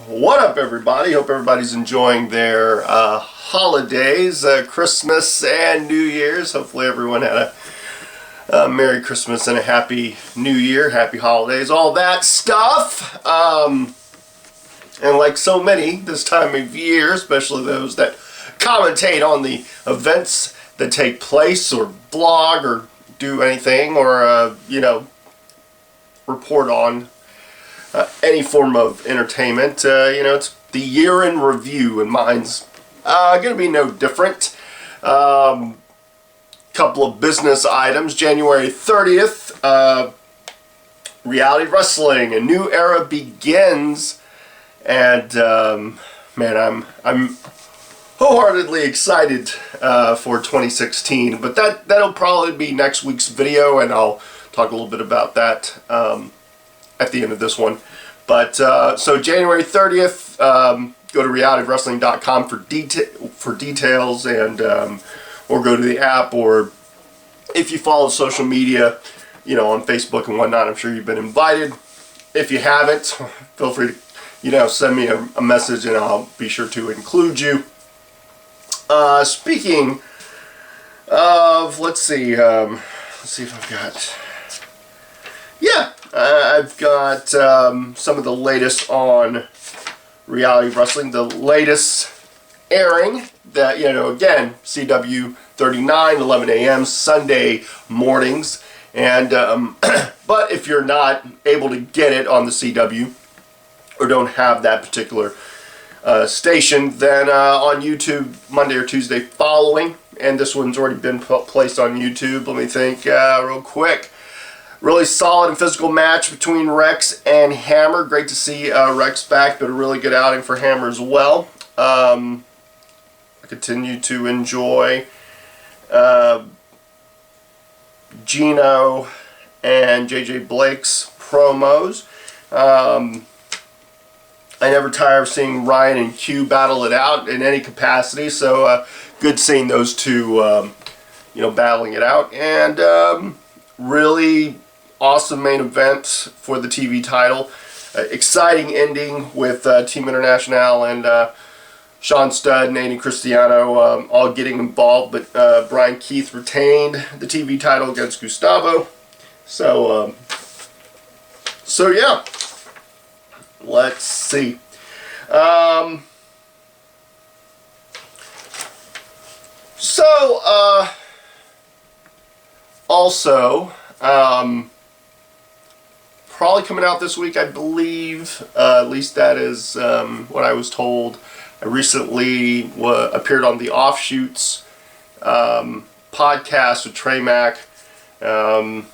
What up, everybody? Hope everybody's enjoying their holidays, Christmas and New Year's. Hopefully everyone had a Merry Christmas and a Happy New Year, Happy Holidays, all that stuff. And like so many this time of year, especially those that commentate on the events that take place or blog or do anything or, report on any form of entertainment. It's the year in review, and mine's going to be no different. Couple of business items. January 30th, Reality Wrestling, a new era begins, and man, I'm wholeheartly excited for 2016. But that'll probably be next week's video, and I'll talk a little bit about that at the end of this one. But so January 30th, go to realitywrestling.com for details, and or go to the app, or if you follow social media, on Facebook and whatnot, I'm sure you've been invited. If you haven't, feel free to send me a message, and I'll be sure to include you. Speaking of, let's see if I've got. Yeah, I've got some of the latest on Reality Wrestling. The latest airing that, again, CW 39, 11 a.m. Sunday mornings. And but if you're not able to get it on the CW or don't have that particular station, then on YouTube Monday or Tuesday following. And this one's already been placed on YouTube. Let me think real quick. Really solid and physical match between Rex and Hammer. Great to see Rex back, but a really good outing for Hammer as well. I continue to enjoy Gino and JJ Blake's promos. I never tire of seeing Ryan and Q battle it out in any capacity, so good seeing those two, battling it out. And really awesome main event for the TV title. Exciting ending with Team International and Sean Studd and Aiden Cristiano all getting involved, but Brian Keith retained the TV title against Gustavo. So yeah, let's see. Also, probably coming out this week, I believe. At least that is what I was told. I recently appeared on the Offshoots podcast with Trey Mack, and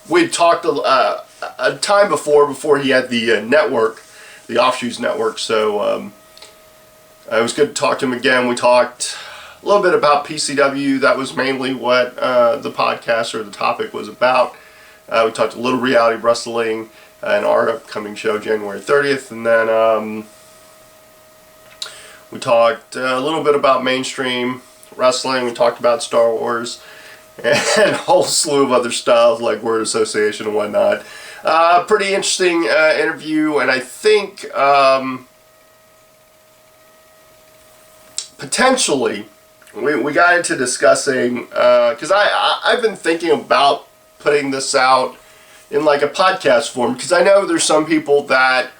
we'd talked a time before he had the network, the Offshoots network. So it was good to talk to him again. We talked a little bit about PCW. That was mainly what the podcast or the topic was about. We talked a little Reality Wrestling and our upcoming show, January 30th. And then we talked a little bit about mainstream wrestling. We talked about Star Wars and a whole slew of other stuff like word association and whatnot. Pretty interesting interview, and I think potentially we got into discussing, because I've been thinking about putting this out in like a podcast form, because I know there's some people that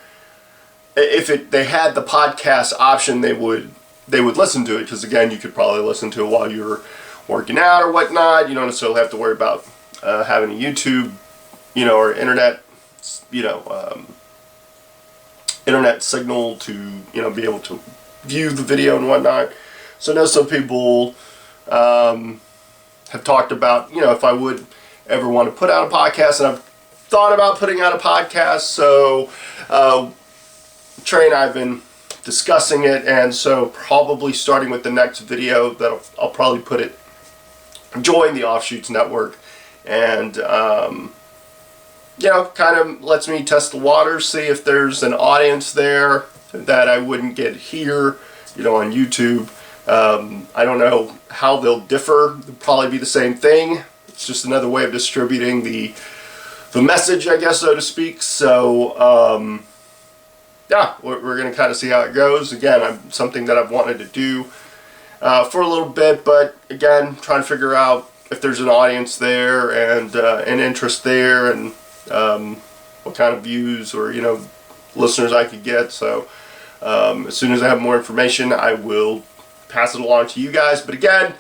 if they had the podcast option, they would listen to it, because again, you could probably listen to it while you're working out or whatnot. You don't necessarily have to worry about having a YouTube, or internet, internet signal to, be able to view the video and whatnot. So I know some people have talked about, if I would ever want to put out a podcast, and I've thought about putting out a podcast. So Trey and I have been discussing it, and so probably starting with the next video, that I'll probably put it, join the Offshoots network, and kind of lets me test the waters, see if there's an audience there that I wouldn't get here, on YouTube. I don't know how they'll differ. They'll probably be the same thing. It's just another way of distributing the the message, I guess, so to speak. So yeah, we're going to kind of see how it goes. Again, something that I've wanted to do for a little bit, but again, trying to figure out if there's an audience there and an interest there, and what kind of views or listeners I could get. So as soon as I have more information, I will pass it along to you guys. But again,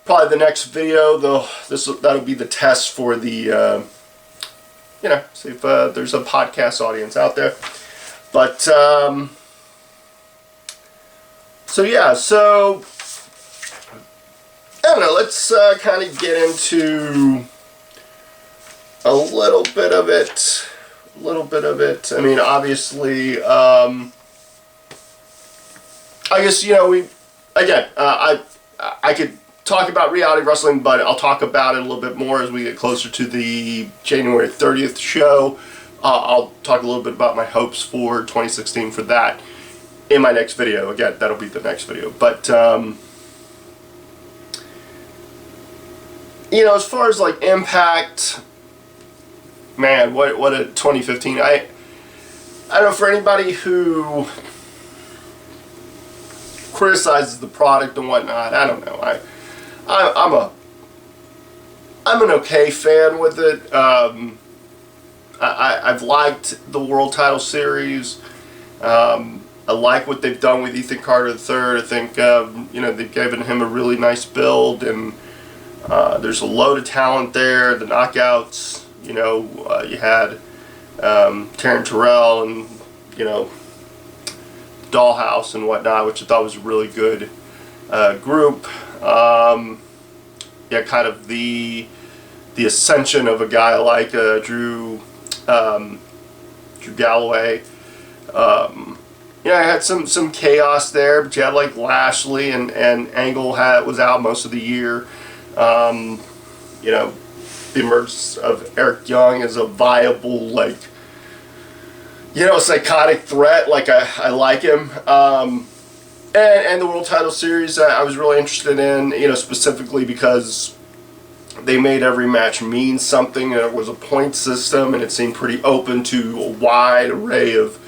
probably the next video, that'll be the test for the see if there's a podcast audience out there. But so yeah, so I don't know, let's kind of get into a little bit of it. I mean, obviously, I guess, I could talk about reality wrestling, but I'll talk about it a little bit more as we get closer to the January 30th show. I'll talk a little bit about my hopes for 2016 for that in my next video. Again, that'll be the next video. But, as far as like Impact, man, what a 2015. I don't know, for anybody who criticizes the product and whatnot, I don't know. I'm an okay fan with it. I've liked the World Title Series. I like what they've done with Ethan Carter III. I think they've given him a really nice build, and there's a load of talent there. The Knockouts, you had Taryn Terrell and Dollhouse and whatnot, which I thought was a really good group. Kind of the ascension of a guy like Drew Galloway. I had some chaos there, but you had like Lashley and Angle was out most of the year. The emergence of Eric Young as a viable, psychotic threat. I like him. And the World Title Series, I was really interested in, specifically because they made every match mean something, and it was a point system, and it seemed pretty open to a wide array of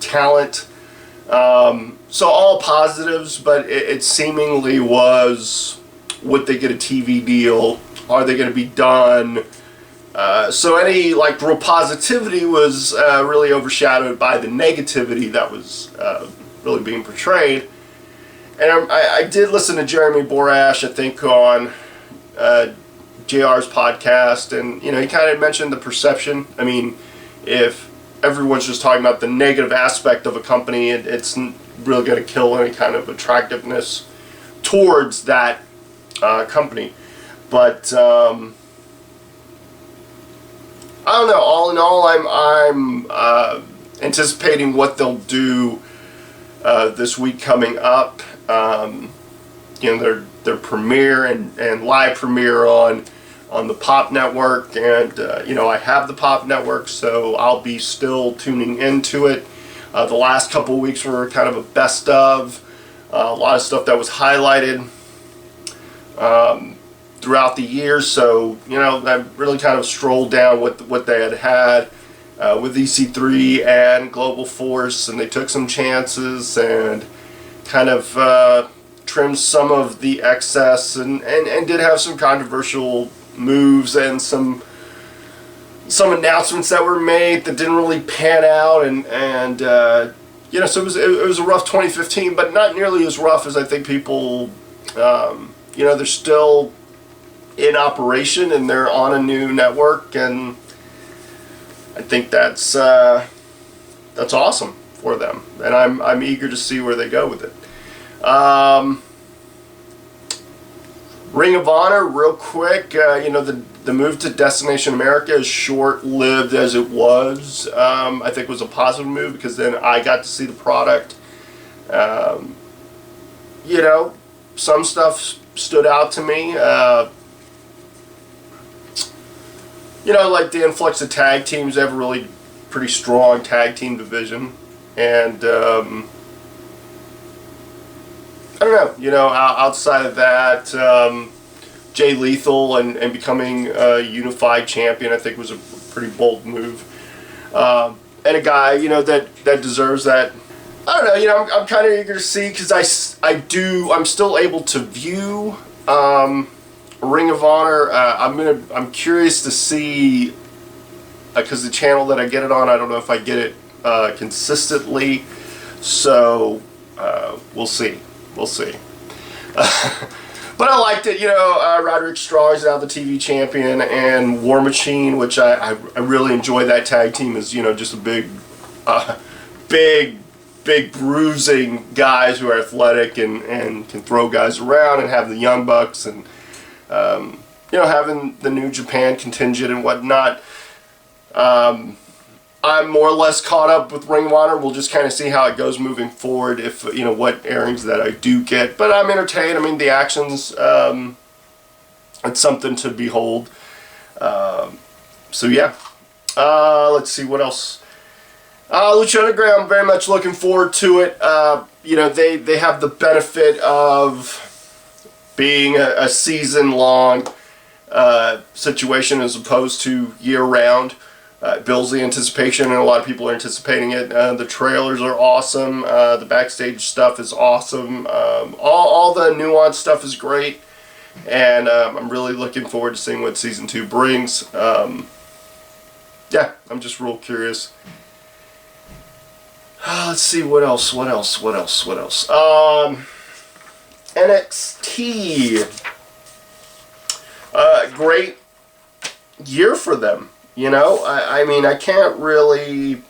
talent. So all positives, but it seemingly was, would they get a TV deal? Are they going to be done? So any real positivity was really overshadowed by the negativity that was really being portrayed. And I did listen to Jeremy Borash, I think, on JR's podcast, and he kind of mentioned the perception. I mean, if everyone's just talking about the negative aspect of a company, it's really going to kill any kind of attractiveness towards that company. But I don't know. All in all, I'm anticipating what they'll do this week coming up. Their premiere and live premiere on the Pop Network, and I have the Pop Network, so I'll be still tuning into it. The last couple of weeks were kind of a best of, a lot of stuff that was highlighted throughout the year. So I really kind of strolled down what they had with EC3 and Global Force, and they took some chances and kind of trimmed some of the excess, and did have some controversial moves and some announcements that were made that didn't really pan out, and so it was a rough 2015, but not nearly as rough as I think people. They're still in operation and they're on a new network, and I think that's awesome for them, and I'm eager to see where they go with it. Ring of Honor, real quick, the move to Destination America, as short-lived as it was, I think it was a positive move, because then I got to see the product. Some stuff stood out to me. Like the influx of tag teams, they have a really pretty strong tag team division, and I don't know, outside of that, Jay Lethal and becoming a unified champion, I think was a pretty bold move. And a guy, that deserves that. I don't know, I'm kind of eager to see, because I'm still able to view Ring of Honor. I'm curious to see, because the channel that I get it on, I don't know if I get it consistently, so we'll see. But I liked it, Roderick Strong is now the TV champion, and War Machine, which I really enjoy that tag team, is, just a big bruising guys who are athletic and can throw guys around, and have the Young Bucks, and, having the New Japan contingent and whatnot. I'm more or less caught up with Ring of Honor. We'll just kind of see how it goes moving forward, if, what airings that I do get. But I'm entertained. I mean, the action's, it's something to behold. So, yeah. Let's see, what else? Lucha Underground, I'm very much looking forward to it. They have the benefit of being a season-long situation as opposed to year-round. It builds the anticipation, and a lot of people are anticipating it. The trailers are awesome. The backstage stuff is awesome. All the nuanced stuff is great, and I'm really looking forward to seeing what Season 2 brings. Yeah, I'm just real curious. Let's see, what else? NXT. Great year for them. I mean, I can't really,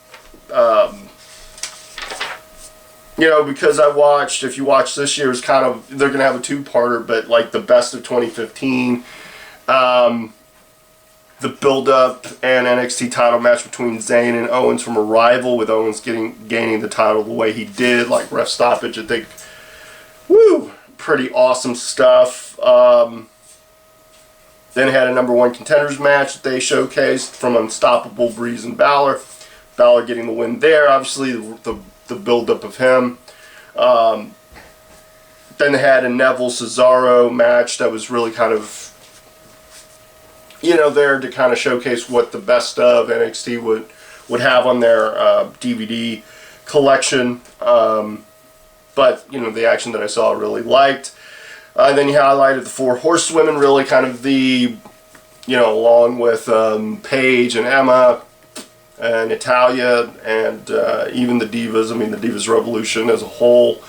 because I watched, if you watch this year's kind of, they're going to have a two-parter, but like the best of 2015, the build-up and NXT title match between Zayn and Owens from Arrival, with Owens gaining the title the way he did, like ref stoppage, I think, pretty awesome stuff. Then had a number 1 contenders match that they showcased from Unstoppable Breeze and Balor. Balor getting the win there. Obviously, the build-up of him. Then they had a Neville Cesaro match that was really kind of, there to kind of showcase what the best of NXT would have on their DVD collection. But, the action that I saw I really liked. Then you highlighted the 4 Horsewomen, really kind of the, along with Paige and Emma and Natalya and even the Divas. I mean, the Divas Revolution as a whole.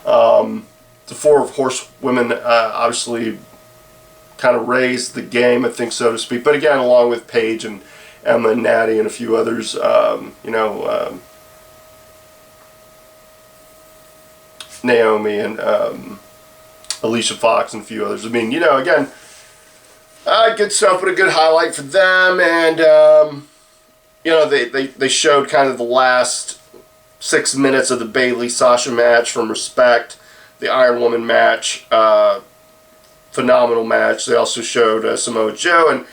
The 4 Horsewomen obviously kind of raised the game, I think, so to speak. But again, along with Paige and Emma and Natty and a few others, Naomi and Alicia Fox and a few others. I mean, again, good stuff, but a good highlight for them. And, they showed kind of the last 6 minutes of the Bayley-Sasha match from Respect, the Iron Woman match, phenomenal match. They also showed Samoa Joe and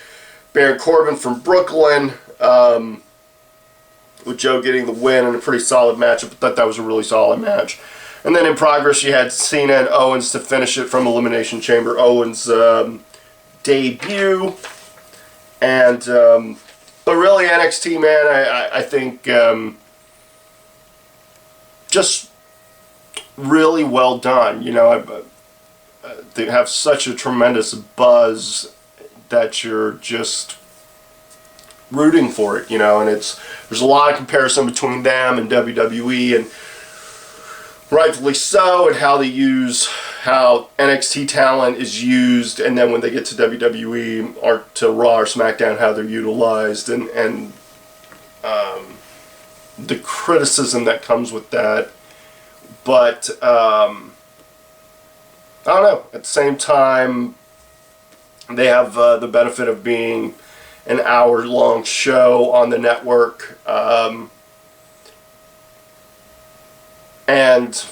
Baron Corbin from Brooklyn, with Joe getting the win in a pretty solid match. I thought that was a really solid match. And then in progress, you had Cena and Owens to finish it from Elimination Chamber. Owens' debut. And, but really, NXT, man, I think just really well done. They have such a tremendous buzz that you're just rooting for it, and there's a lot of comparison between them and WWE, and rightfully so, and how NXT talent is used, and then when they get to WWE or to Raw or SmackDown, how they're utilized, and the criticism that comes with that. But I don't know. At the same time, they have the benefit of being an hour-long show on the network. And,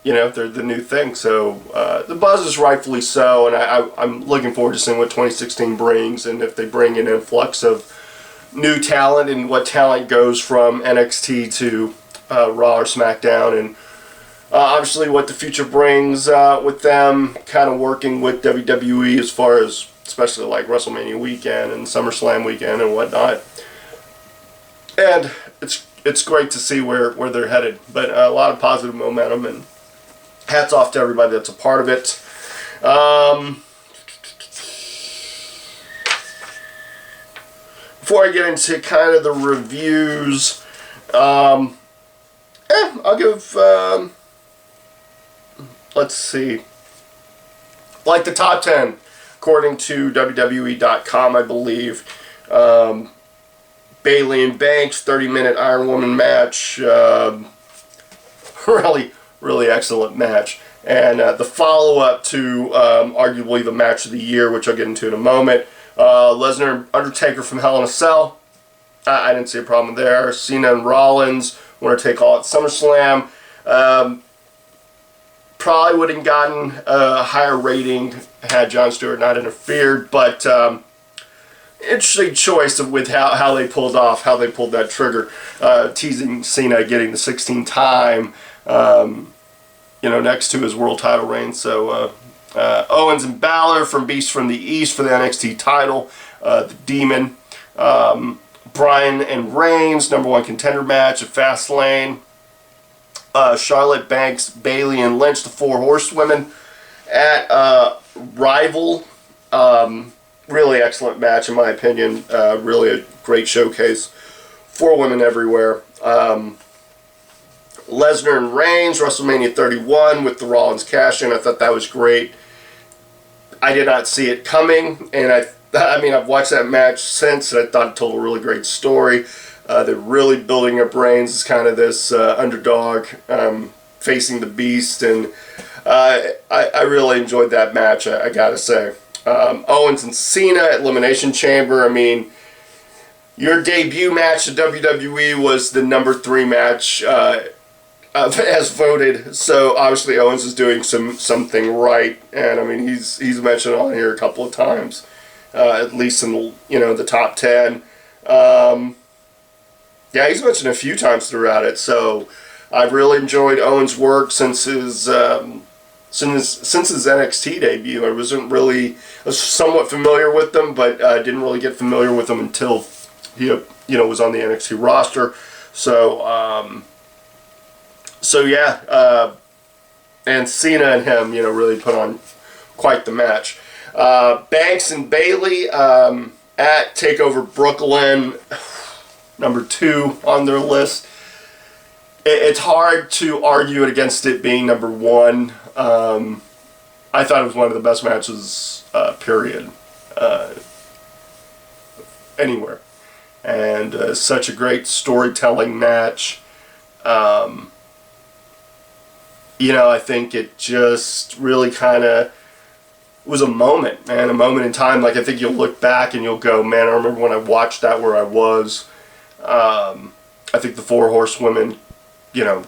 they're the new thing. So the buzz is rightfully so, and I'm looking forward to seeing what 2016 brings, and if they bring an influx of new talent, and what talent goes from NXT to Raw or SmackDown, and Obviously, what the future brings with them, kind of working with WWE as far as, especially like WrestleMania weekend and SummerSlam weekend and whatnot. And it's great to see where they're headed. But a lot of positive momentum, and hats off to everybody that's a part of it. Before I get into kind of the reviews, I'll give, let's see, like the top 10, according to WWE.com, I believe. Bayley and Banks, 30-minute Iron Woman match. Really excellent match. And the follow-up to arguably the match of the year, which I'll get into in a moment. Lesnar and Undertaker from Hell in a Cell. I didn't see a problem there. Cena and Rollins, winner take all at SummerSlam. Probably would have gotten a higher rating had Jon Stewart not interfered, but interesting choice with how they pulled that trigger, teasing Cena getting the 16th time, next to his world title reign. So Owens and Balor from Beast from the East for the NXT title, the Demon. Bryan and Reigns, #1 contender match at Fastlane. Charlotte, Banks, Bayley, and Lynch, the 4 horsewomen at Rival. Really excellent match in my opinion. Really a great showcase. 4 women everywhere. Lesnar and Reigns, WrestleMania 31 with the Rollins cash-in. I thought that was great. I did not see it coming, and I've watched that match since, and I thought it told a really great story. They're really building up Reigns as kind of this underdog facing the Beast, and I really enjoyed that match, I gotta say. Owens and Cena at Elimination Chamber. I mean, your debut match at WWE was the #3 match as voted, so obviously Owens is doing something right, and I mean he's mentioned on here a couple of times, at least in the top 10. Yeah, he's mentioned a few times throughout it, so I've really enjoyed Owens' work since his NXT debut. I was somewhat familiar with them, but didn't really get familiar with them until he was on the NXT roster. So yeah, and Cena and him, really put on quite the match. Banks and Bayley at TakeOver Brooklyn, #2 on their list. It's hard to argue against it being #1. I thought it was one of the best matches, period, anywhere. And such a great storytelling match. I think it just really kind of was a moment, man, a moment in time. Like, I think you'll look back and you'll go, man, I remember when I watched that where I was. I think the 4 horsewomen,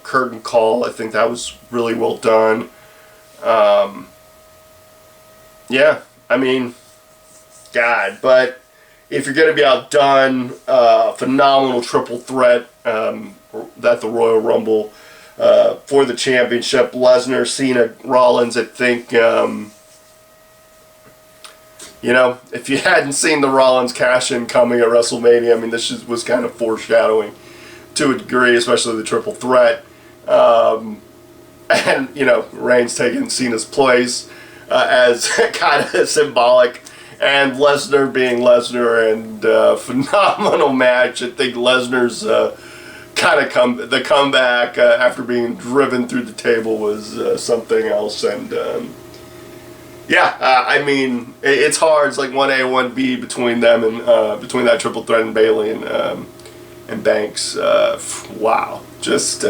curtain call, I think that was really well done. Yeah, I mean, God, but if you're going to be outdone, phenomenal triple threat at the Royal Rumble for the championship. Lesnar, Cena, Rollins, I think, if you hadn't seen the Rollins cash-in coming at WrestleMania, I mean, this was kind of foreshadowing to a degree, especially the triple threat. And, Reigns taking Cena's place as kind of symbolic. And Lesnar being Lesnar, and phenomenal match. I think Lesnar's kind of the comeback after being driven through the table was something else. And I mean, it's hard. It's like 1A and 1B between them, and between that triple threat and Bayley and Banks. Wow, just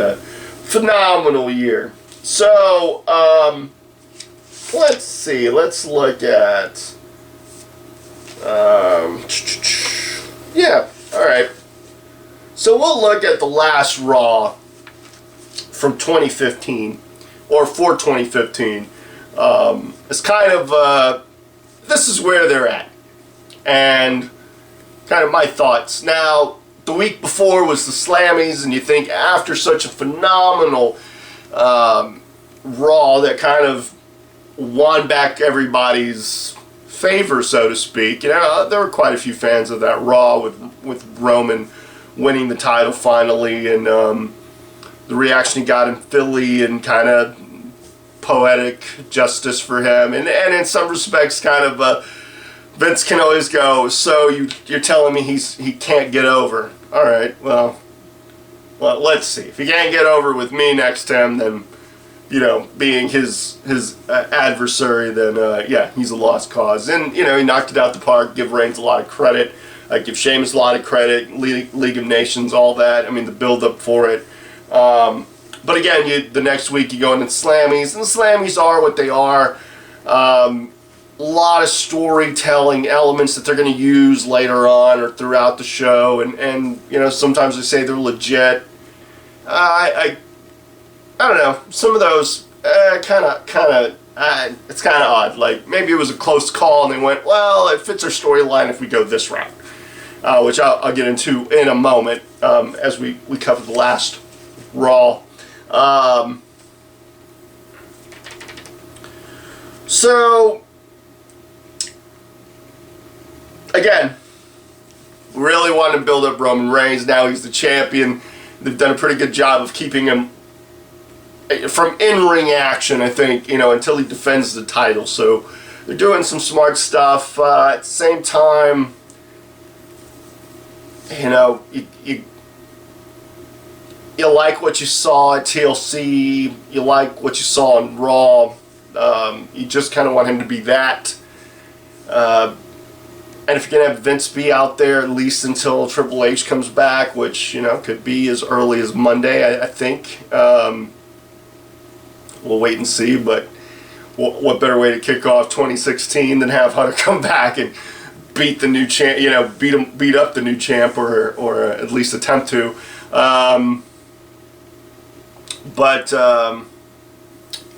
phenomenal year. So let's see. Let's look at. Yeah, alright. So we'll look at the last Raw from 2015, or for 2015. It's kind of, this is where they're at, and kind of my thoughts. Now, the week before was the Slammies, and you think after such a phenomenal Raw that kind of won back everybody's favor, so to speak. You know, there were quite a few fans of that Raw with Roman winning the title finally, and the reaction he got in Philly, and kind of poetic justice for him, and in some respects, kind of Vince can always go, so you're telling me he can't get over? All right, well, let's see. If he can't get over with me next time, then, you know, being his adversary, then yeah, he's a lost cause. And, you know, he knocked it out the park. Give Reigns a lot of credit. I give Sheamus a lot of credit. League of Nations, all that. I mean, the build-up for it. But again, the next week you go into Slammies, and the Slammies are what they are. A lot of storytelling elements that they're going to use later on or throughout the show, and you know, sometimes they say they're legit. I don't know. Some of those it's kind of odd. Like, maybe it was a close call, and they went, well, it fits our storyline if we go this route, which I'll get into in a moment as we cover the last Raw. So, again, really wanted to build up Roman Reigns. Now he's the champion. They've done a pretty good job of keeping him from in-ring action, I think, you know, until he defends the title. So they're doing some smart stuff. At the same time, you know, you like what you saw at TLC, you like what you saw on Raw, you just kind of want him to be that. And if you're going to have Vince be out there at least until Triple H comes back, which, you know, could be as early as Monday, I think. We'll wait and see, but what better way to kick off 2016 than have Hunter come back and beat the new champ, you know, beat up the new champ, or at least attempt to. But I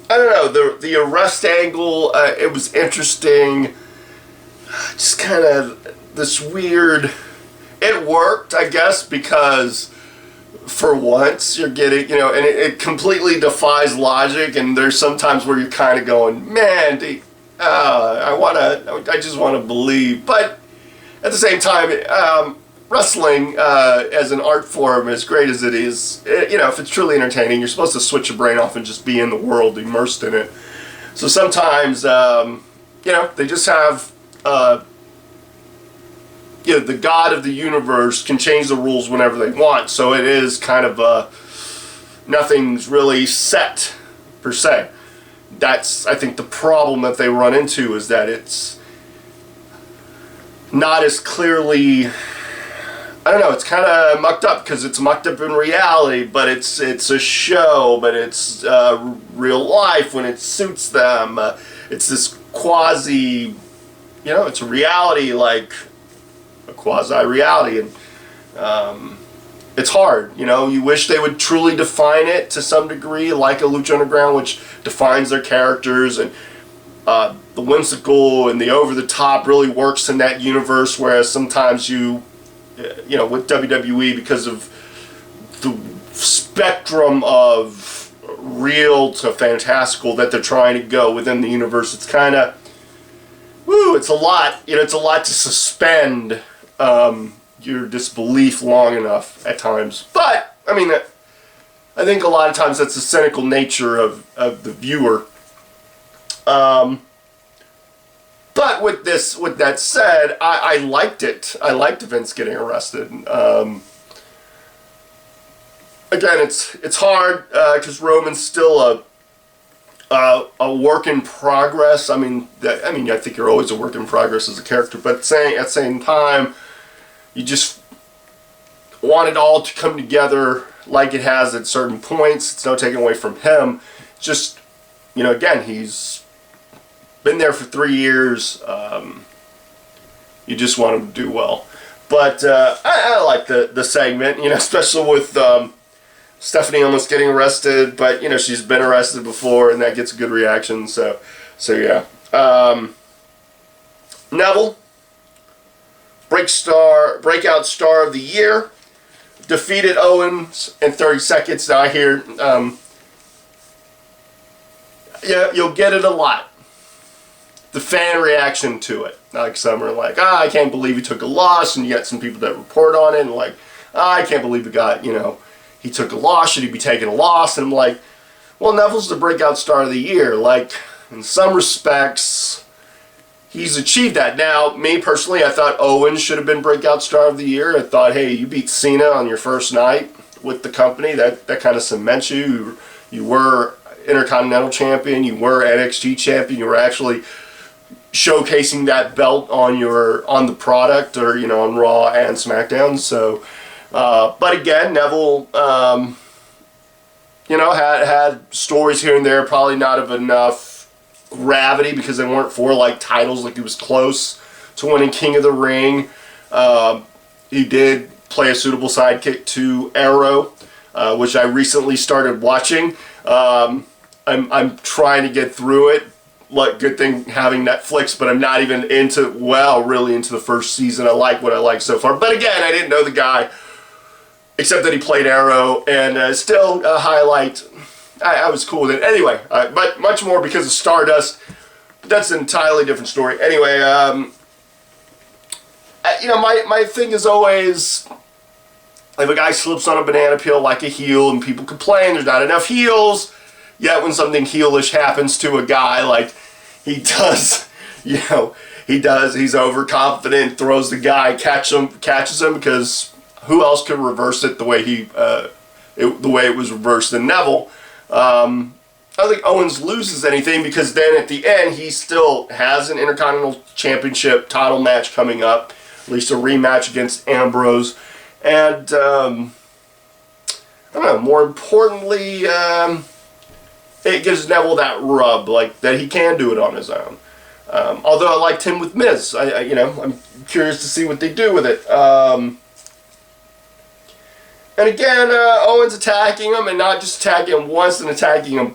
don't know, the arrest angle, it was interesting. Just kind of this weird, it worked, I guess, because for once you're getting, you know, and it completely defies logic, and there's sometimes where you're kind of going, man, I just want to believe. But at the same time, wrestling as an art form, as great as it is, you know, if it's truly entertaining, you're supposed to switch your brain off and just be in the world, immersed in it. So sometimes, you know, they just have, you know, the God of the universe can change the rules whenever they want. So it is kind of nothing's really set per se. That's, I think, the problem that they run into, is that it's not as clearly, I don't know, it's kind of mucked up because it's mucked up in reality, but it's a show, but it's real life when it suits them. It's this quasi, you know, it's a reality, like a quasi-reality, and it's hard, you know. You wish they would truly define it to some degree, like a Lucha Underground, which defines their characters, and the whimsical and the over-the-top really works in that universe, whereas sometimes you know, with WWE, because of the spectrum of real to fantastical that they're trying to go within the universe, it's kind of, it's a lot, you know, it's a lot to suspend your disbelief long enough at times. But, I mean, I think a lot of times that's the cynical nature of the viewer. But with that said, I liked it. I liked Vince getting arrested. Again, it's hard because Roman's still a work in progress. I mean, I think you're always a work in progress as a character, but at the same time, you just want it all to come together like it has at certain points. It's no taking away from him. Just, you know, again, he's been there for 3 years. You just want him to do well. But I like the segment, you know, especially with Stephanie almost getting arrested, but, you know, she's been arrested before, and that gets a good reaction. So yeah. Neville, breakout star of the year, defeated Owens in 30 seconds. Now I hear Yeah, you'll get it a lot. The fan reaction to it. Like some are like, I can't believe he took a loss, and you get some people that report on it and like, I can't believe the guy, he took a loss. Should he be taking a loss? And I'm like, well, Neville's the breakout star of the year. Like, in some respects, he's achieved that. Now, me personally, I thought Owens should have been breakout star of the year. I thought, hey, you beat Cena on your first night with the company. That kind of cements you. You were Intercontinental Champion. You were NXT Champion. You were actually showcasing that belt on the product, or on Raw and SmackDown. So, but again, Neville, had stories here and there, probably not of enough gravity because they weren't for like titles. Like he was close to winning King of the Ring. He did play a suitable sidekick to Arrow, which I recently started watching. I'm trying to get through it. Like, good thing having Netflix, but I'm not even really into the first season. I like what I like so far. But again, I didn't know the guy, except that he played Arrow, and still a highlight. I was cool with it. Anyway, but much more because of Stardust. But that's an entirely different story. Anyway, my thing is always, if a guy slips on a banana peel like a heel and people complain there's not enough heels, yet when something heelish happens to a guy like he does, he's overconfident, throws the guy, catches him, because who else could reverse it the way the way it was reversed in Neville? I don't think Owens loses anything, because then at the end he still has an Intercontinental Championship title match coming up, at least a rematch against Ambrose, and I don't know. More importantly, it gives Neville that rub, like that he can do it on his own. Although I liked him with Miz, I'm curious to see what they do with it. And again, Owens attacking him, and not just attacking him once and attacking him,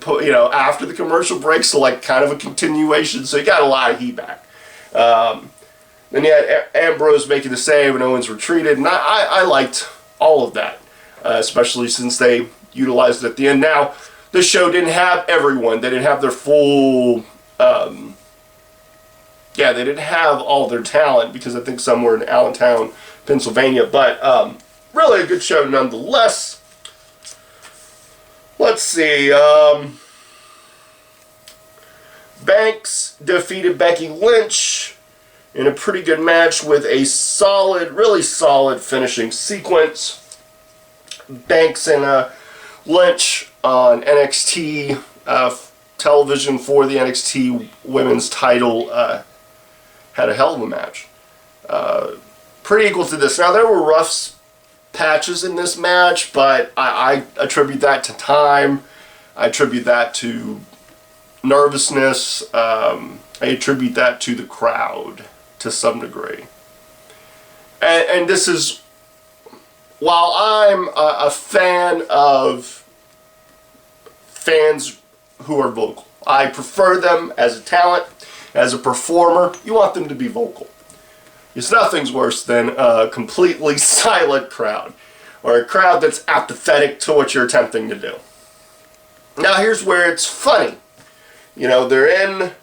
after the commercial break, so like kind of a continuation. So he got a lot of heat back. Then you had Ambrose making the save, and Owens retreated, and I liked all of that, especially since they utilized it at the end. Now, this show didn't have everyone. They didn't have their full, they didn't have all their talent, because I think some were in Allentown, Pennsylvania, but really a good show nonetheless. Let's see, Banks defeated Becky Lynch in a pretty good match with a really solid finishing sequence. Banks and Lynch on NXT television for the NXT Women's title had a hell of a match. Pretty equal to this. Now, there were rough patches in this match, but I attribute that to time. I attribute that to nervousness. I attribute that to the crowd to some degree. And this is, while I'm a fan of fans who are vocal, I prefer them as a talent, as a performer. You want them to be vocal. Because nothing's worse than a completely silent crowd, or a crowd that's apathetic to what you're attempting to do. Now, here's where it's funny. They're in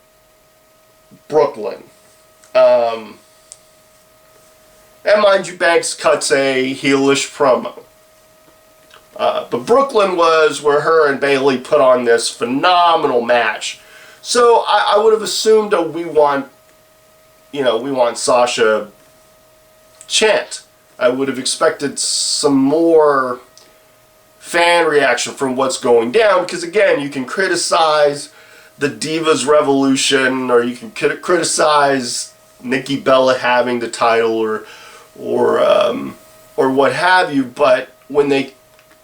Brooklyn. And mind you, Banks cuts a heelish promo. But Brooklyn was where her and Bayley put on this phenomenal match. So I would have assumed we want Sasha chant. I would have expected some more fan reaction from what's going down, because again, you can criticize the Divas Revolution, or you can criticize Nikki Bella having the title, or what have you, but when they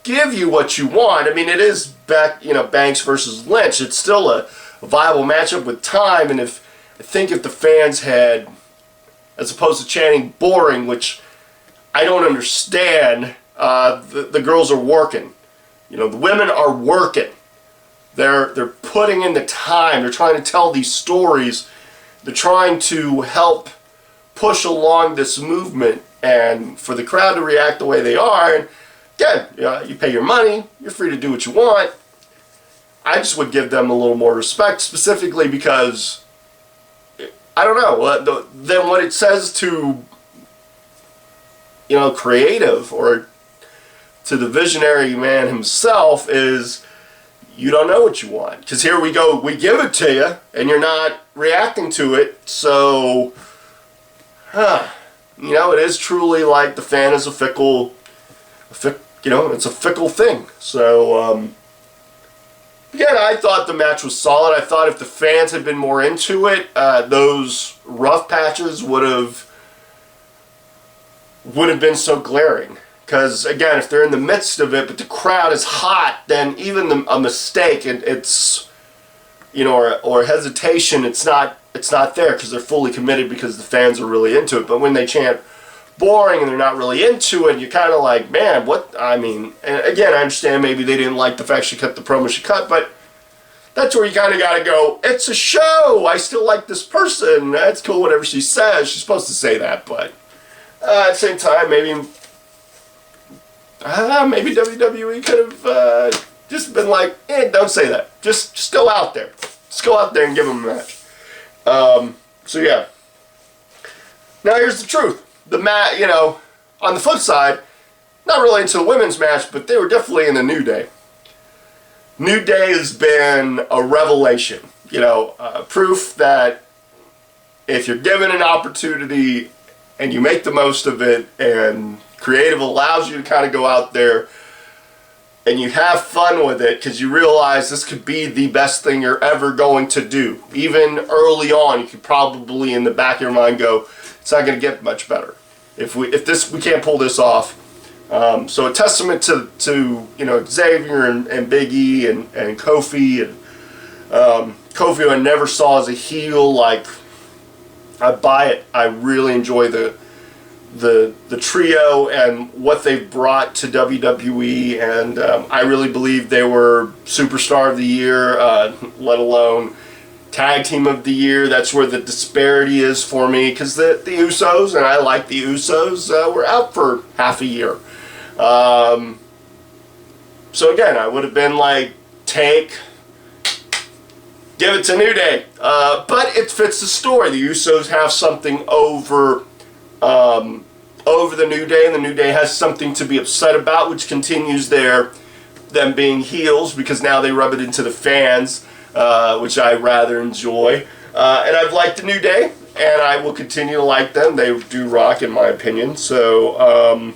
give you what you want, it is Banks versus Lynch. It's still a viable matchup with time, and if the fans had, as opposed to chanting boring, which I don't understand, the girls are working. The women are working. They're putting in the time. They're trying to tell these stories. They're trying to help push along this movement, and for the crowd to react the way they are, and again, you pay your money, you're free to do what you want. I just would give them a little more respect, specifically because, I don't know, then what it says to, creative, or to the visionary man himself, is you don't know what you want. Because here we go, we give it to you, and you're not reacting to it, so, it is truly like the fan is it's a fickle thing. So, again, I thought the match was solid. I thought if the fans had been more into it, those rough patches would have been so glaring. Because, again, if they're in the midst of it, but the crowd is hot, then even a mistake, it's, or hesitation, it's not there because they're fully committed because the fans are really into it. But when they chant boring and they're not really into it, you're kind of like, man, what? I mean, and again, I understand maybe they didn't like the fact she cut the promo she cut, but that's where you kind of got to go, it's a show. I still like this person. That's cool, whatever she says. She's supposed to say that, but at the same time, maybe WWE could have just been like, don't say that. Just go out there. Just go out there and give them a match. So yeah. Now here's the truth. The match, on the flip side, not really into the women's match, but they were definitely in the New Day. New Day has been a revelation. Proof that if you're given an opportunity and you make the most of it, and creative allows you to kind of go out there and you have fun with it because you realize this could be the best thing you're ever going to do. Even early on, you could probably in the back of your mind go, it's not going to get much better if we can't pull this off. So a testament to Xavier and Big E and Kofi, and Kofi I never saw as a heel. Like, I buy it. I really enjoy the trio and what they've brought to WWE, and I really believe they were Superstar of the Year, let alone Tag Team of the Year. That's where the disparity is for me, because the Usos, and I like the Usos, were out for half a year. So again, I would have been like, give it to New Day. But it fits the story. The Usos have something over the New Day, and the New Day has something to be upset about, which continues them being heels, because now they rub it into the fans, which I rather enjoy. And I've liked the New Day, and I will continue to like them. They do rock, in my opinion. So,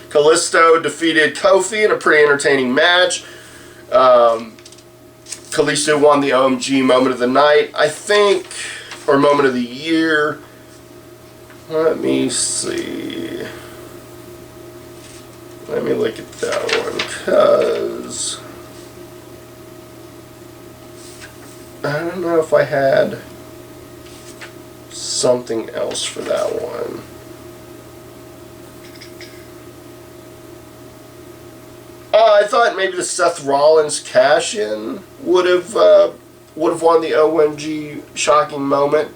Kalisto defeated Kofi in a pretty entertaining match. Kalisto won the OMG Moment of the Night, I think, or Moment of the Year. Let me see. Let me look at that one, because I don't know if I had something else for that one. I thought maybe the Seth Rollins cash-in would have won the OMG Shocking Moment.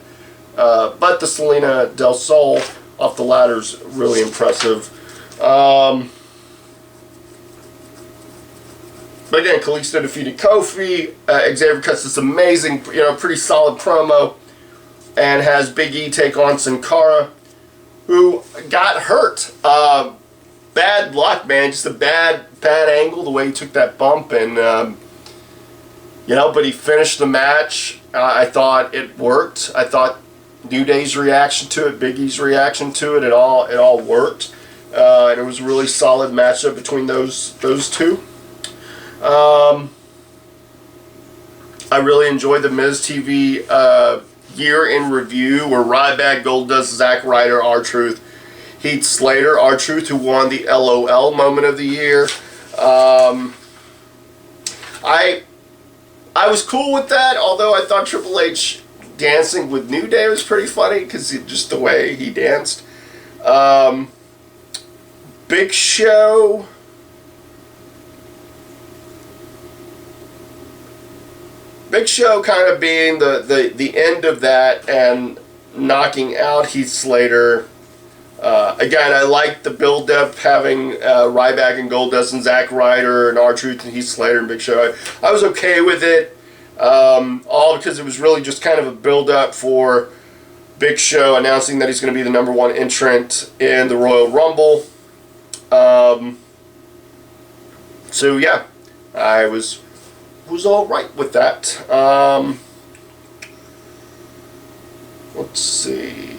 But the Selena Del Sol off the ladder is really impressive. But again, Kalisto defeated Kofi. Xavier cuts this amazing, pretty solid promo, and has Big E take on Sin Cara, who got hurt. Bad luck, man. Just a bad angle, the way he took that bump, and but he finished the match. I thought it worked. I thought New Day's reaction to it, Big E's reaction to it, it all worked. And it was a really solid matchup between those two. I really enjoyed the Miz TV year in review, where Ryback, Goldust, Zack Ryder, R-Truth, Heath Slater, R-Truth, who won the LOL Moment of the Year. I was cool with that, although I thought Triple H dancing with New Day was pretty funny, because just the way he danced. Big Show. Big Show kind of being the end of that and knocking out Heath Slater Again, I like the build-up, having Ryback and Goldust and Zack Ryder and R-Truth and Heath Slater and Big Show. I was okay with it, all because it was really just kind of a build-up for Big Show announcing that he's going to be the #1 entrant in the Royal Rumble. So yeah, I was all right with that. Let's see.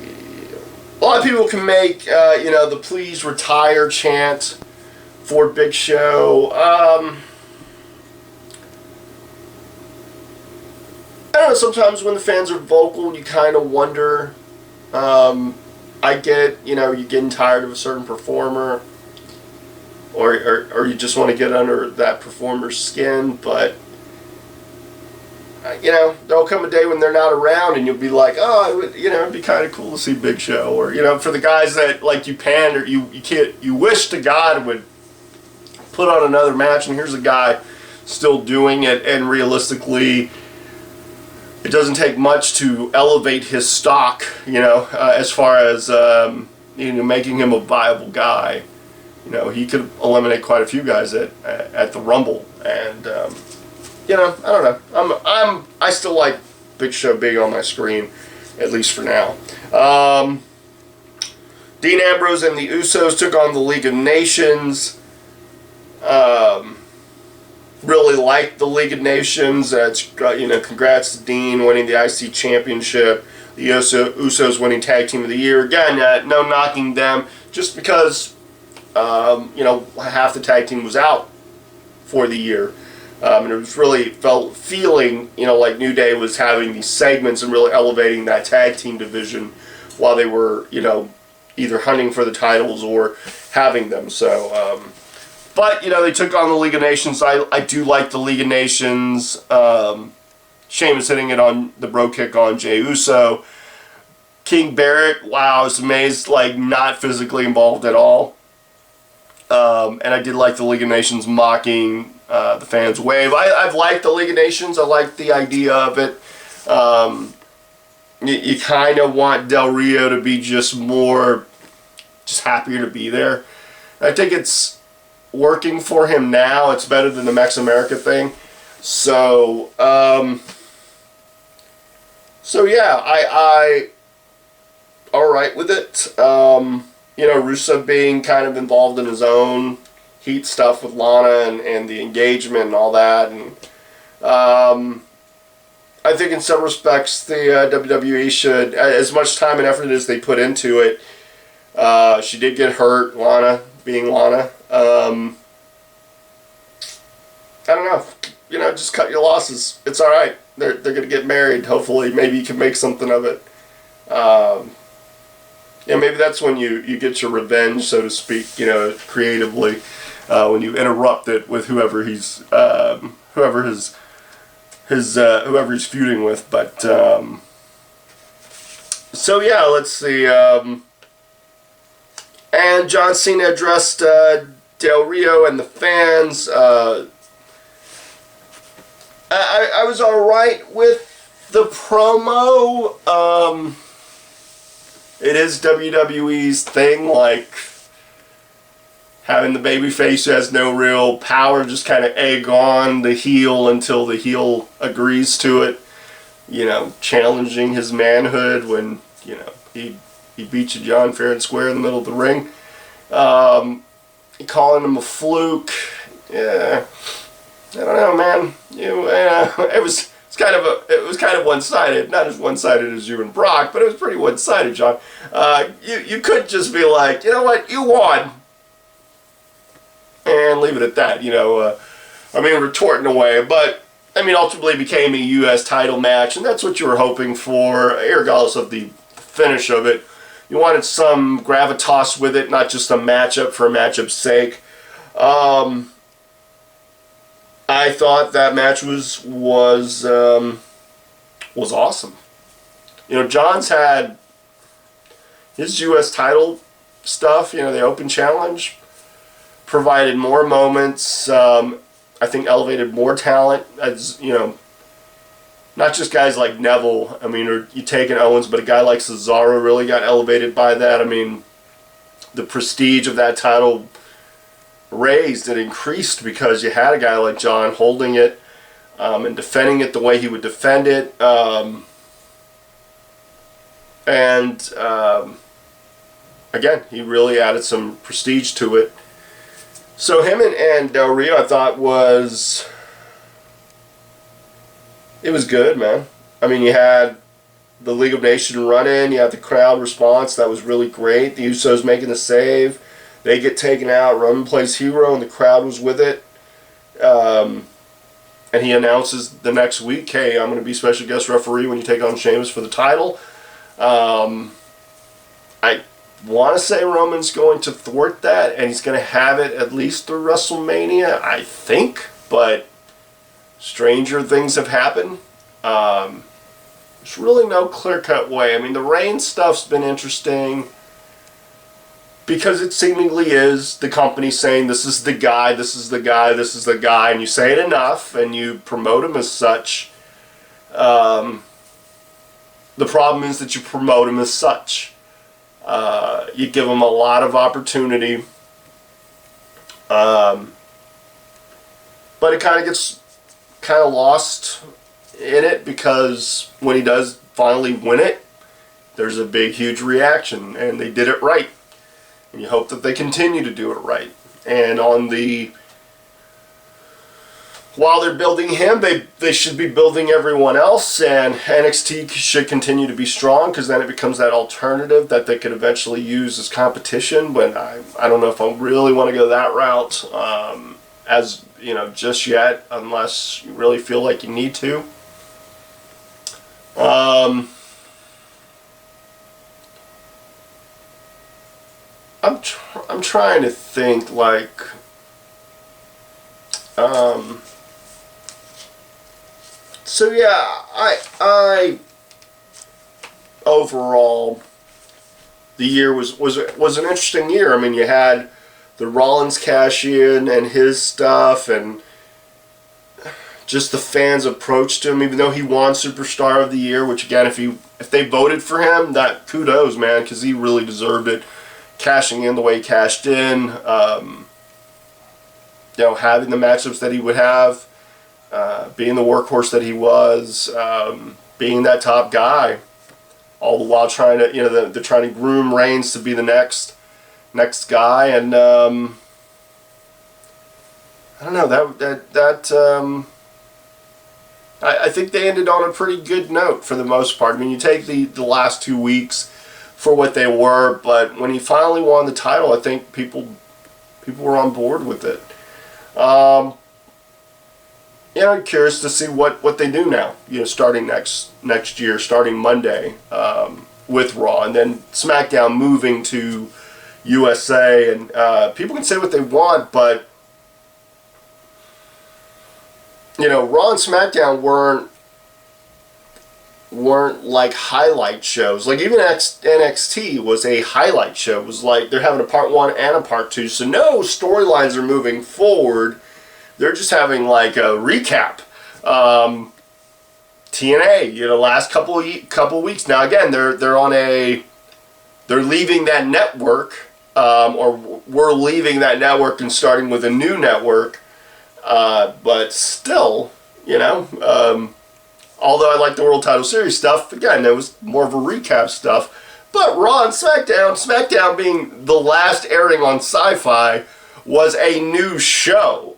A lot of people can make, the "please retire" chant for Big Show. I don't know, sometimes when the fans are vocal, you kind of wonder. I get, you're getting tired of a certain performer, or you just want to get under that performer's skin, but there'll come a day when they're not around and you'll be like, oh, it'd be kind of cool to see Big Show. Or, for the guys that, like, you pander, you wish to God would put on another match, and here's a guy still doing it, and realistically, it doesn't take much to elevate his stock, as far as, making him a viable guy. He could eliminate quite a few guys at the Rumble, and, I don't know. I still like Big Show being on my screen, at least for now. Dean Ambrose and the Usos took on the League of Nations. Really liked the League of Nations. Congrats to Dean winning the IC Championship. The Usos winning Tag Team of the Year. Again, no knocking them, just because half the tag team was out for the year. And it was really feeling, like New Day was having these segments and really elevating that tag team division while they were, either hunting for the titles or having them. So, but, they took on the League of Nations. I do like the League of Nations. Sheamus hitting it on the bro kick on Jey Uso. King Barrett, wow, I was amazed, not physically involved at all. And I did like the League of Nations mocking the fans' wave. I've liked the League of Nations. I like the idea of it. You kind of want Del Rio to be just happier to be there. I think it's working for him now. It's better than the Mex America thing. So, yeah, I all right with it. Rusev being kind of involved in his own heat stuff with Lana and the engagement and all that. And I think in some respects the WWE should, as much time and effort as they put into it, she did get hurt, Lana being Lana. I don't know. Just cut your losses. It's all right. They're going to get married, hopefully. Maybe you can make something of it. Maybe that's when you get your revenge, so to speak, creatively, when you interrupt it with whoever he's feuding with. But so yeah, let's see. And John Cena addressed Del Rio and the fans. I was all right with the promo. It is WWE's thing, having the babyface who has no real power just kind of egg on the heel until the heel agrees to it. Challenging his manhood when, he beat you John fair and square in the middle of the ring. Calling him a fluke. Yeah. I don't know, man. It was kind of one-sided. Not as one-sided as you and Brock, but it was pretty one-sided, John. You could just be like, you know what, you won, and leave it at that. Retort in a way, but ultimately became a U.S. title match, and that's what you were hoping for, regardless of the finish of it. You wanted some gravitas with it, not just a matchup for a matchup's sake. I thought that match was awesome. John's had his U.S. title stuff. The Open Challenge provided more moments. I think elevated more talent. As not just guys like Neville. Or you take an Owens, but a guy like Cesaro really got elevated by that. the prestige of that title raised and increased because you had a guy like John holding it and defending it the way he would defend it. Again, he really added some prestige to it. So him and Del Rio, I thought it was good, man. I mean, you had the League of Nations run in, you had the crowd response, that was really great. The Usos making the save, they get taken out, Roman plays hero, and the crowd was with it. And he announces the next week, hey, I'm going to be special guest referee when you take on Sheamus for the title. I want to say Roman's going to thwart that, and he's going to have it at least through WrestleMania, I think, but stranger things have happened. There's really no clear-cut way. I mean, the Reigns stuff's been interesting because it seemingly is the company saying this is the guy, this is the guy, this is the guy, and you say it enough and you promote him as such. The problem is that you promote him as such. You give him a lot of opportunity, but it kind of gets lost in it because when he does finally win it, there's a big, huge reaction, and they did it right. And you hope that they continue to do it right. And while they're building him, they should be building everyone else, and NXT should continue to be strong because then it becomes that alternative that they could eventually use as competition. But I don't know if I really want to go that route as you know just yet, unless you really feel like you need to. I'm trying to think like. So yeah, I overall the year was an interesting year. I mean, you had the Rollins cash in and his stuff, and just the fans approached him, even though he won Superstar of the Year. Which again, if they voted for him, that kudos, man, because he really deserved it. Cashing in the way he cashed in, having the matchups that he would have. Being the workhorse that he was, being that top guy, all the while trying to, they're trying to groom Reigns to be the next guy, and I don't know I think they ended on a pretty good note for the most part. I mean, you take the last 2 weeks for what they were, but when he finally won the title, I think people were on board with it. I'm curious to see what they do now. Starting next year, starting Monday with Raw, and then SmackDown moving to USA. And people can say what they want, but Raw and SmackDown weren't like highlight shows. Like even NXT was a highlight show. It was like they're having a part 1 and a part 2, so no storylines are moving forward. They're just having like a recap. TNA, last couple weeks. Now again, they're leaving that network, or we're leaving that network and starting with a new network. But still, although I like the World Title Series stuff, again, it was more of a recap stuff. But Raw and SmackDown being the last airing on Sci-Fi, was a new show.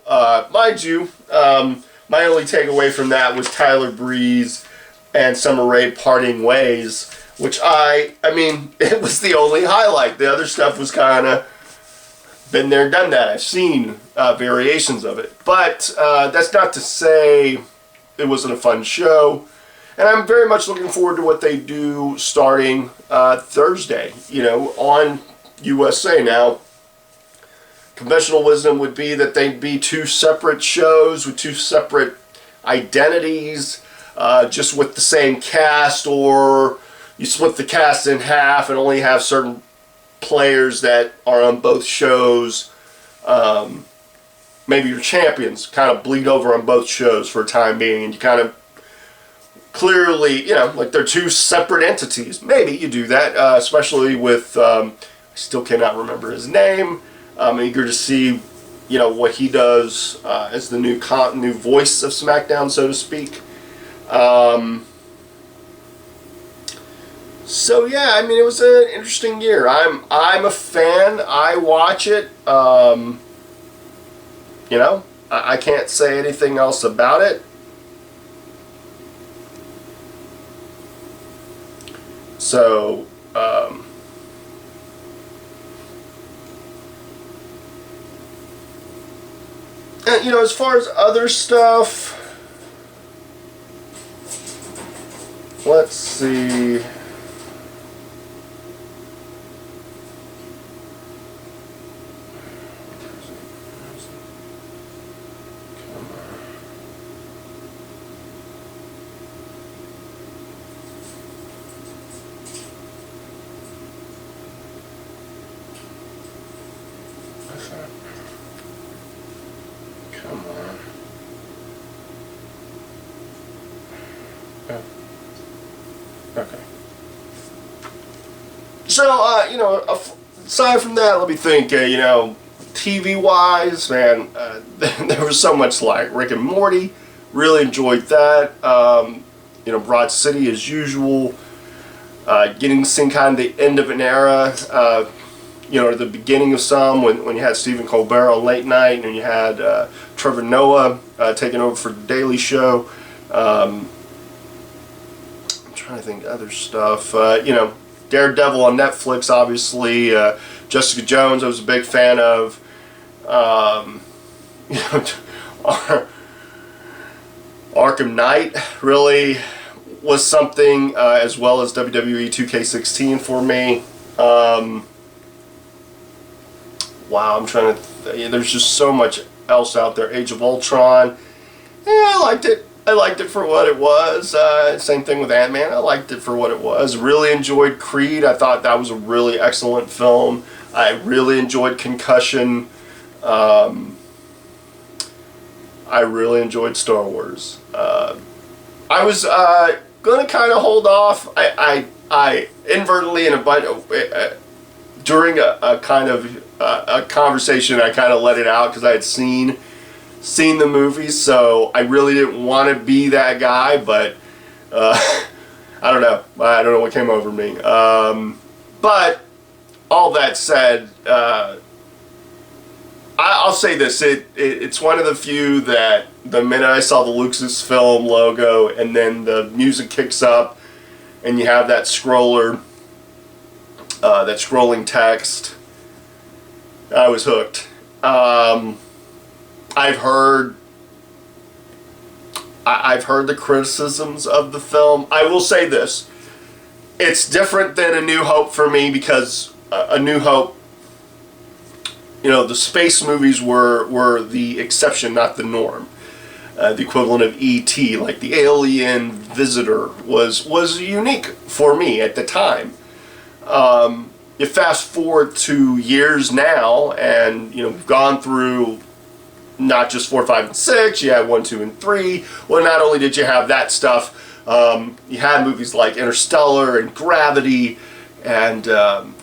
Mind you, my only takeaway from that was Tyler Breeze and Summer Rae parting ways, which I mean, it was the only highlight. The other stuff was kind of been there, done that. I've seen variations of it. But that's not to say it wasn't a fun show. And I'm very much looking forward to what they do starting Thursday, on USA. Now, conventional wisdom would be that they'd be 2 separate shows with 2 separate identities, just with the same cast, or you split the cast in half and only have certain players that are on both shows. Maybe your champions kind of bleed over on both shows for a time being, and you kind of clearly, like they're 2 separate entities. Maybe you do that, especially with I still cannot remember his name. I'm eager to see, you know, what he does as the new voice of SmackDown, so to speak. So yeah, I mean, it was an interesting year. I'm a fan. I watch it. You know, I can't say anything else about it. So, and, you know, as far as other stuff, let's see. Come on. Oh. Okay. So, you know, aside from that, let me think, you know, TV-wise, man, there was so much like Rick and Morty. Really enjoyed that. You know, Broad City as usual. Getting to see kind of the end of an era. You know, the beginning of some, when you had Stephen Colbert on late night, and you had Trevor Noah taking over for The Daily Show. I'm trying to think of other stuff. You know, Daredevil on Netflix, obviously. Jessica Jones, I was a big fan of. You know, Arkham Knight really was something, as well as WWE 2K16 for me. Wow, I'm trying to. There's just so much else out there. Age of Ultron. Yeah, I liked it. I liked it for what it was. Same thing with Ant-Man. I liked it for what it was. Really enjoyed Creed. I thought that was a really excellent film. I really enjoyed Concussion. I really enjoyed Star Wars. I was going to kind of hold off. I inadvertently in a bunch during a kind of a conversation, I kind of let it out because I had seen the movie, so I really didn't want to be that guy, but I don't know. I don't know what came over me. But all that said, I'll say this: it's one of the few that the minute I saw the Lucasfilm logo and then the music kicks up and you have that scroller, that scrolling text, I was hooked. I've heard the criticisms of the film. I will say this: it's different than A New Hope for me, because A New Hope, you know, the space movies were the exception, not the norm. The equivalent of E.T., like the alien visitor, was unique for me at the time. You fast forward to years now, and you know, we've gone through not just 4, 5, and 6. You had 1, 2, and 3. Well, not only did you have that stuff, you had movies like Interstellar and Gravity and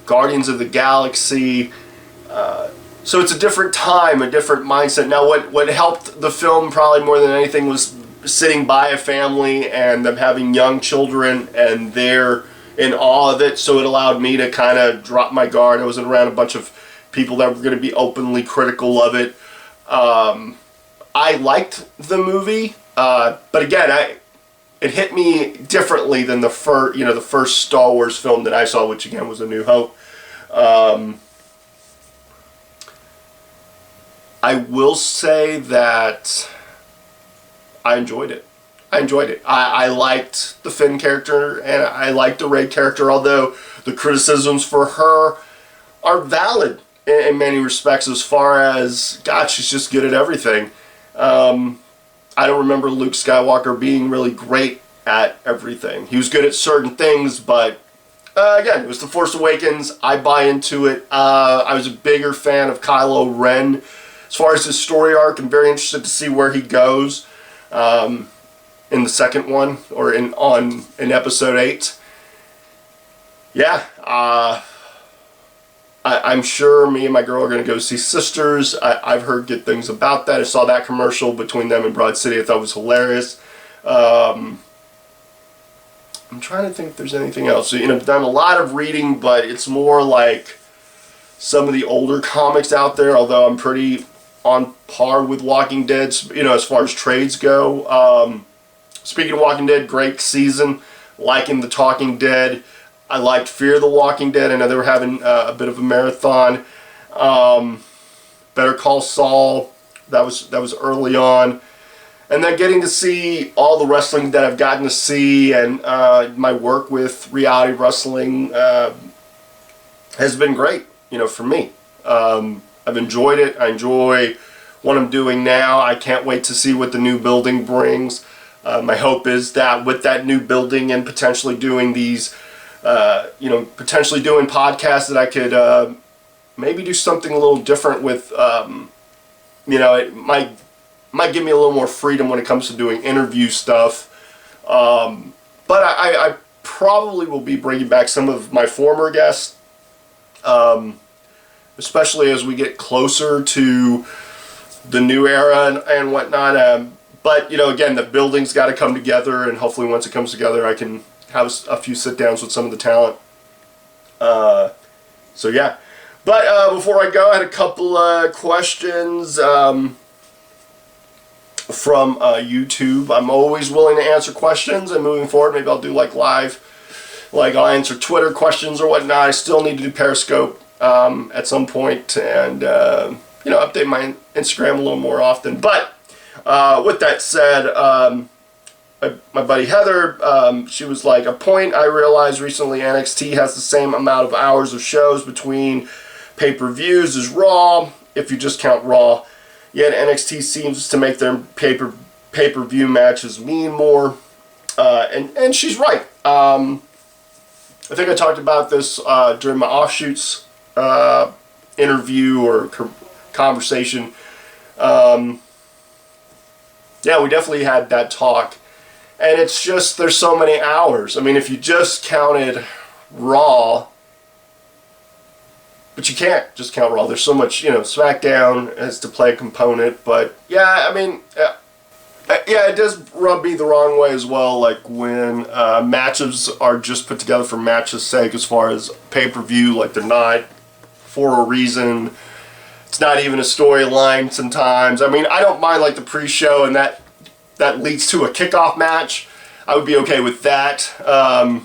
Guardians of the Galaxy. So it's a different time, a different mindset. Now, what helped the film probably more than anything was sitting by a family and them having young children, and they're in awe of it. So it allowed me to kind of drop my guard. I wasn't around a bunch of people that were going to be openly critical of it. I liked the movie, but again, it hit me differently than the first Star Wars film that I saw, which again was A New Hope. I will say that I enjoyed it. I liked the Finn character, and I liked the Rey character, although the criticisms for her are valid in many respects, as far as, God, she's just good at everything. I don't remember Luke Skywalker being really great at everything. He was good at certain things, but again, it was The Force Awakens. I buy into it. I was a bigger fan of Kylo Ren. As far as his story arc, I'm very interested to see where he goes in the second one, or in Episode 8. Yeah, I I'm sure me and my girl are going to go see Sisters. I've heard good things about that. I saw that commercial between them and Broad City. I thought it was hilarious. I'm trying to think if there's anything else. So, I've done a lot of reading, but it's more like some of the older comics out there, although I'm pretty on par with Walking Dead, as far as trades go. Speaking of Walking Dead, great season. Liking The Talking Dead. I liked Fear the Walking Dead. I know they were having a bit of a marathon. Better Call Saul. That was early on. And then getting to see all the wrestling that I've gotten to see, and my work with Reality Wrestling has been great, for me. I've enjoyed it. I enjoy what I'm doing now. I can't wait to see what the new building brings. My hope is that with that new building and potentially doing these, potentially doing podcasts, that I could maybe do something a little different with, it might give me a little more freedom when it comes to doing interview stuff. But I probably will be bringing back some of my former guests, especially as we get closer to the new era and whatnot. But, again, the building's got to come together, and hopefully once it comes together, I can have a few sit-downs with some of the talent. So, yeah. But before I go, I had a couple questions from YouTube. I'm always willing to answer questions, and moving forward, maybe I'll do I'll answer Twitter questions or whatnot. I still need to do Periscope at some point, and, update my Instagram a little more often. But with that said, my buddy Heather, she was like, a point I realized recently, NXT has the same amount of hours of shows between pay-per-views as Raw, if you just count Raw. Yet NXT seems to make their pay-per-view matches mean more. And she's right. I think I talked about this during my Offshoots interview or conversation. Yeah, we definitely had that talk. And it's just, there's so many hours. I mean, if you just counted Raw, but you can't just count Raw. There's so much, SmackDown has to play a component. But, yeah, I mean, it does rub me the wrong way as well, like when matches are just put together for matches' sake as far as pay-per-view, like they're not for a reason. It's not even a storyline sometimes. I mean, I don't mind like the pre-show and that leads to a kickoff match. I would be okay with that. But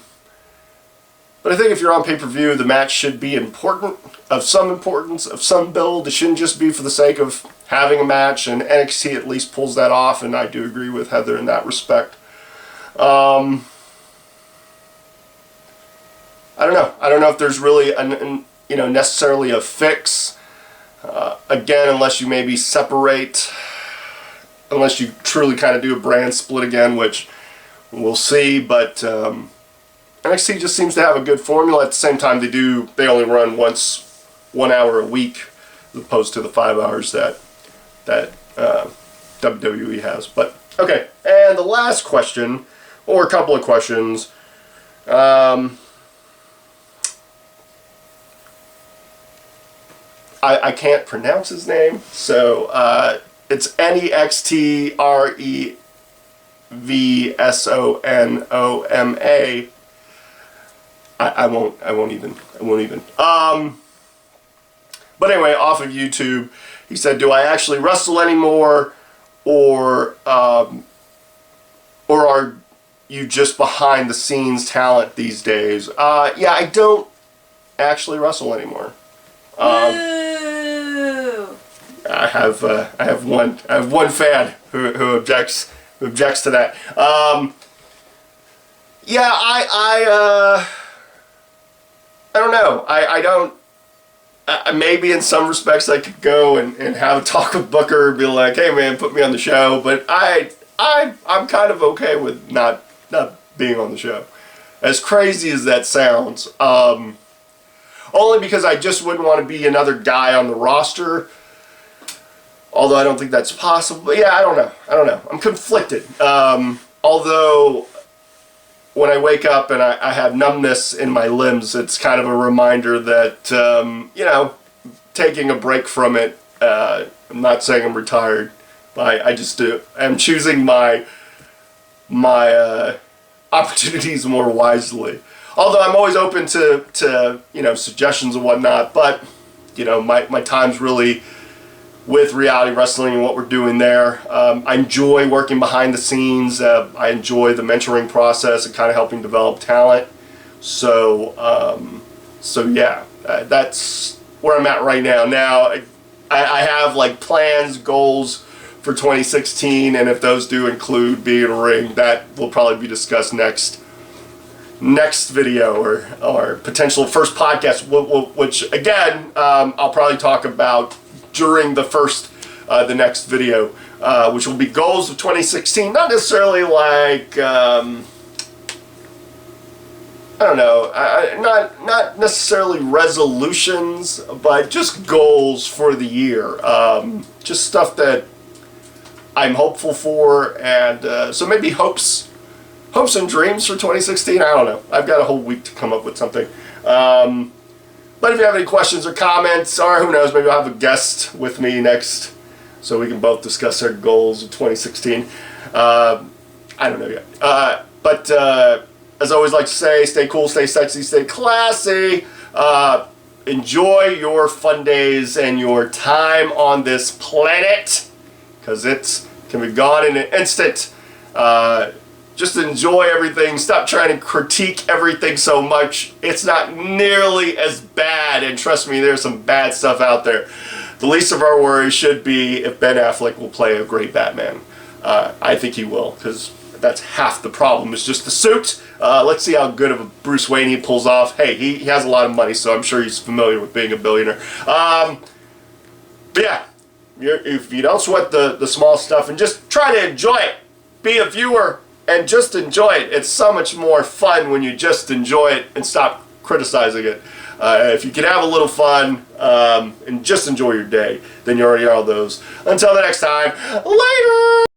I think if you're on pay-per-view, the match should be important, of some build. It shouldn't just be for the sake of having a match, and NXT at least pulls that off, and I do agree with Heather in that respect. I don't know. I don't know if there's really necessarily a fix. Again, unless you maybe unless you truly kind of do a brand split again, which we'll see, but NXT just seems to have a good formula. At the same time, they only run 1 hour a week, as opposed to the 5 hours that WWE has. But, okay, and the last question, or a couple of questions, I can't pronounce his name, so it's NEXTREVSONOMA. I won't even. But anyway, off of YouTube, he said, "Do I actually wrestle anymore, or are you just behind the scenes talent these days?" Yeah, I don't actually wrestle anymore. I have one fan who objects to that. Yeah, I don't know. I don't. Maybe in some respects I could go and have a talk with Booker and be like, "Hey man, put me on the show." But I'm kind of okay with not being on the show. As crazy as that sounds, only because I just wouldn't want to be another guy on the roster. Although I don't think that's possible. Yeah, I don't know. I'm conflicted. Although when I wake up and I have numbness in my limbs, it's kind of a reminder that, you know, taking a break from it, I'm not saying I'm retired, but I just am choosing my opportunities more wisely. Although I'm always open to you know, suggestions and whatnot, but you know, my time's really with Reality Wrestling and what we're doing there. I enjoy working behind the scenes. I enjoy the mentoring process and kind of helping develop talent. So yeah, that's where I'm at right now. Now I have like plans, goals for 2016, and if those do include being in a ring, that will probably be discussed next video or potential first podcast, which again I'll probably talk about during the next video, which will be goals of 2016. Not necessarily like I don't know, not necessarily resolutions, but just goals for the year. Just stuff that I'm hopeful for, and so maybe hopes and dreams for 2016. I don't know. I've got a whole week to come up with something. But if you have any questions or comments, or who knows, maybe I'll have a guest with me next, so we can both discuss our goals of 2016. I don't know yet. But as I always like to say, stay cool, stay sexy, stay classy. Enjoy your fun days and your time on this planet, because it can be gone in an instant. Just enjoy everything. Stop trying to critique everything so much. It's not nearly as bad, and trust me, there's some bad stuff out there. The least of our worries should be if Ben Affleck will play a great Batman. I think he will, because that's half the problem. It's just the suit. Let's see how good of a Bruce Wayne he pulls off. Hey, he has a lot of money, so I'm sure he's familiar with being a billionaire. But yeah, if you don't sweat the small stuff and just try to enjoy it, be a viewer and just enjoy it. It's so much more fun when you just enjoy it and stop criticizing it. If you can have a little fun and just enjoy your day, then you already are those. Until the next time, later!